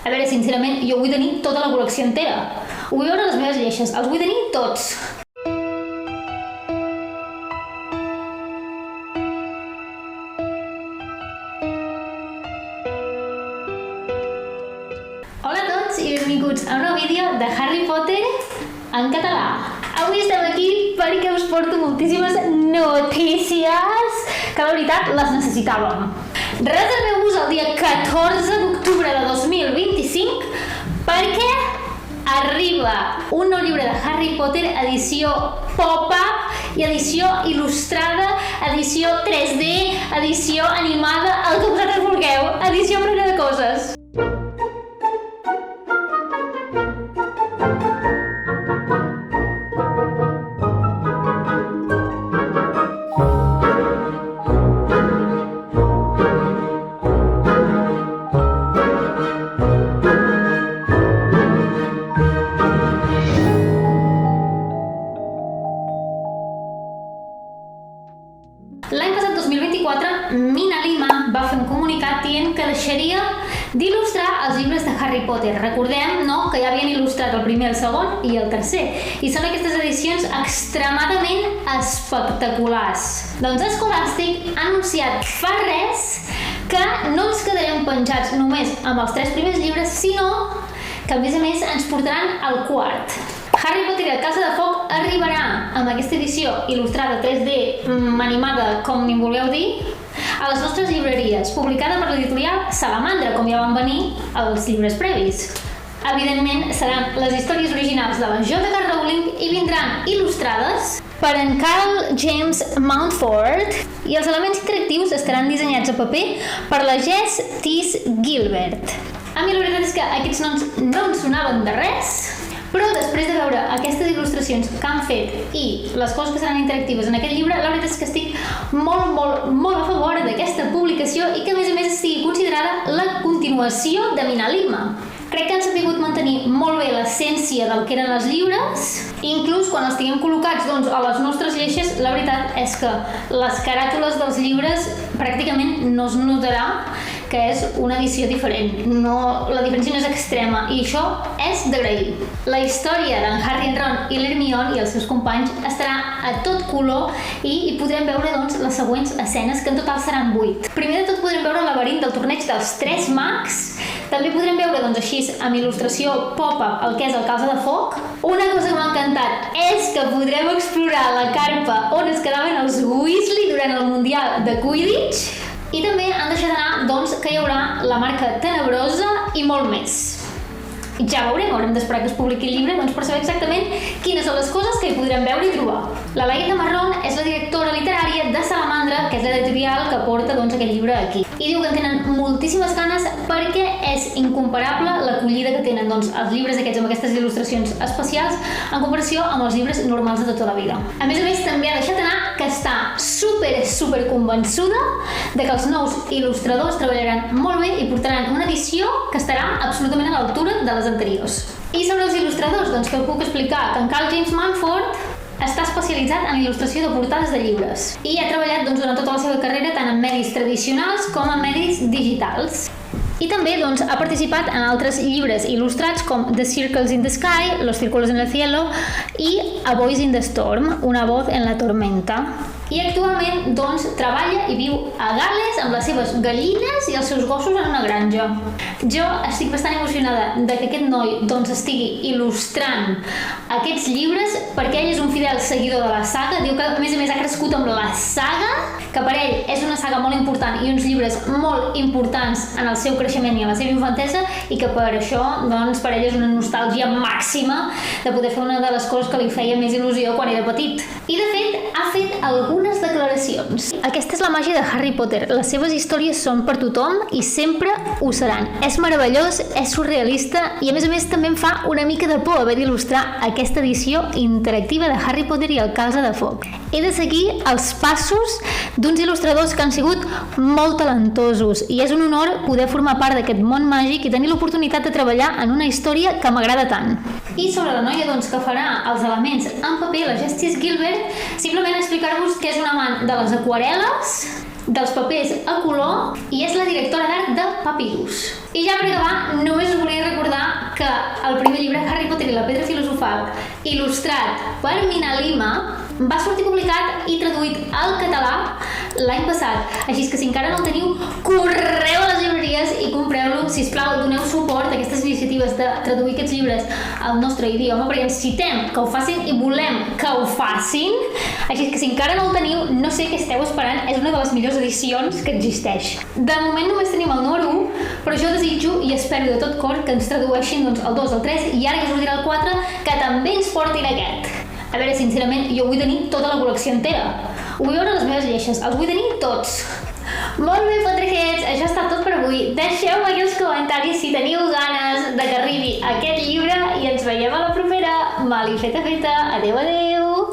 A veure, sincerament, jo vull tenir tota la col·lecció entera. Ho vull veure a les meves lleixes, els vull tenir tots. Hola a tots i benvinguts a un nou vídeo de Harry Potter en català. Avui estem aquí perquè us porto moltíssimes notícies que la veritat les necessitàvem. Reserveu-vos el dia 14 d'octubre de 2025 perquè arriba un nou llibre de Harry Potter, edició pop-up i edició il·lustrada, edició 3D, edició animada, el que vosaltres vulgueu, edició plena de coses. L'any passat, 2024, Mina Lima va fer un comunicat dient que deixaria d'il·lustrar els llibres de Harry Potter. Recordem, no?, que ja havien il·lustrat el primer, el segon i el tercer. I són aquestes edicions extremadament espectaculars. Doncs Scholastic ha anunciat fa res que no ens quedarem penjats només amb els 3 primers llibres, sinó que a més ens portaran al quart. Harry Potter i el Calze de Foc arribarà amb aquesta edició il·lustrada 3D animada, com ni vulgueu dir, a les nostres llibreries, publicada per l'editorial Salamandra, com ja van venir els llibres previs. Evidentment, seran les històries originals de la J.K. Rowling i vindran il·lustrades per en Carl James Mountford i els elements interactius estaran dissenyats a paper per la Jess Tis Gilbert. A mi la veritat és que aquests noms no em sonaven de res, però després de veure aquestes il·lustracions que han fet i les coses que seran interactives en aquest llibre, la veritat és que estic molt a favor d'aquesta publicació i que a més estigui considerada la continuació de Mina Lima. Crec que han sabut mantenir molt bé l'essència del que eren els llibres, i inclús quan els tinguem col·locats a les nostres lleixes, la veritat és que les caràtules dels llibres pràcticament no es notarà que és una edició diferent. La diferència no és extrema i això és d'agrair. La història d'en Harry, en Ron i l'Hermione i els seus companys estarà a tot color i podrem veure les següents escenes, que en total seran 8. Primer de tot podrem veure el laberint del torneig dels 3 mags. També podrem veure així amb il·lustració pop-up el que és el Calze de Foc. Una cosa que m'ha encantat és que podrem explorar la carpa on es quedaven els Weasley durant el Mundial de Quidditch. I també han deixat anar que hi haurà la marca Tenebrosa i molt més. Ja veurem, haurem d'esperar que es publiqui el llibre per saber exactament quines són les coses que hi podrem veure i trobar. La Laïda Marrón és la directora literària de Salamandra, que és l'editorial que porta aquest llibre aquí. I diu que en tenen moltíssimes ganes perquè és incomparable l'acollida que tenen els llibres aquests amb aquestes il·lustracions especials en comparació amb els llibres normals de tota la vida. A més, també ha deixat anar que està super convençuda de que els nous il·lustradors treballaran molt bé i portaran una edició que estarà absolutament a l'altura de les anteriors. I sobre els il·lustradors, que us puc explicar que en Carl James Mountford està especialitzat en il·lustració de portades de llibres i ha treballat durant tota la seva carrera tant en medis tradicionals com en medis digitals. I també ha participat en altres llibres il·lustrats com The Circles in the Sky, Los Círculos en el Cielo i A Voice in the Storm, Una voz en la tormenta. I actualment treballa i viu a Gal·les amb les seves gallines i els seus gossos en una granja. Jo estic bastant emocionada de que aquest noi estigui il·lustrant aquests llibres perquè ell és un fidel seguidor de la saga. Diu que a més ha crescut amb la saga, que per ell és una saga molt important i uns llibres molt importants en el seu creixement i en la seva infantesa, i que per això per ell és una nostàlgia màxima de poder fer una de les coses que li feia més il·lusió quan era petit. I de fet ha fet algunes declaracions. Aquesta és la màgia de Harry Potter. Les seves històries són per tothom i sempre ho seran. És meravellós, és surrealista i a més també em fa una mica de por haver d'il·lustrar aquesta edició interactiva de Harry Potter i el Calze de Foc. He de seguir els passos d'uns il·lustradors que han sigut molt talentosos i és un honor poder formar part d'aquest món màgic i tenir l'oportunitat de treballar en una història que m'agrada tant. I sobre la noia que farà els elements en paper, la Jess Tis Gilbert, simplement explicar-vos que és una amant de les aquarel·les, dels papers a color i és la directora d'art de Papyrus. I ja per acabar, només us volia el primer llibre, Harry Potter i la Pedra Filosofal, il·lustrat per Mina Lima, va sortir publicat i traduït al català l'any passat. Així que si encara no el teniu, correu a les llibreries i compreu-lo. Sisplau, doneu suport a aquestes iniciatives de traduir aquests llibres al nostre idioma, perquè necessitem que ho facin i volem que ho facin. Així que si encara no el teniu, no sé què esteu esperant, és una de les millors edicions que existeix. De moment només tenim el número 1, però jo desitjo i espero de tot cor que ens tradueixin el 2, el 3 i ara que sortirà el 4, que també ens portin aquest. A veure, sincerament, jo vull tenir tota la col·lecció entera. Ho vull veure a les meves lleixes, els vull tenir tots. Molt bé, Potterheads, això està tot per avui. Deixeu-me aquí els comentaris si teniu ganes de que arribi aquest llibre i ens veiem a la propera. Malifeta feta, adeu, adeu!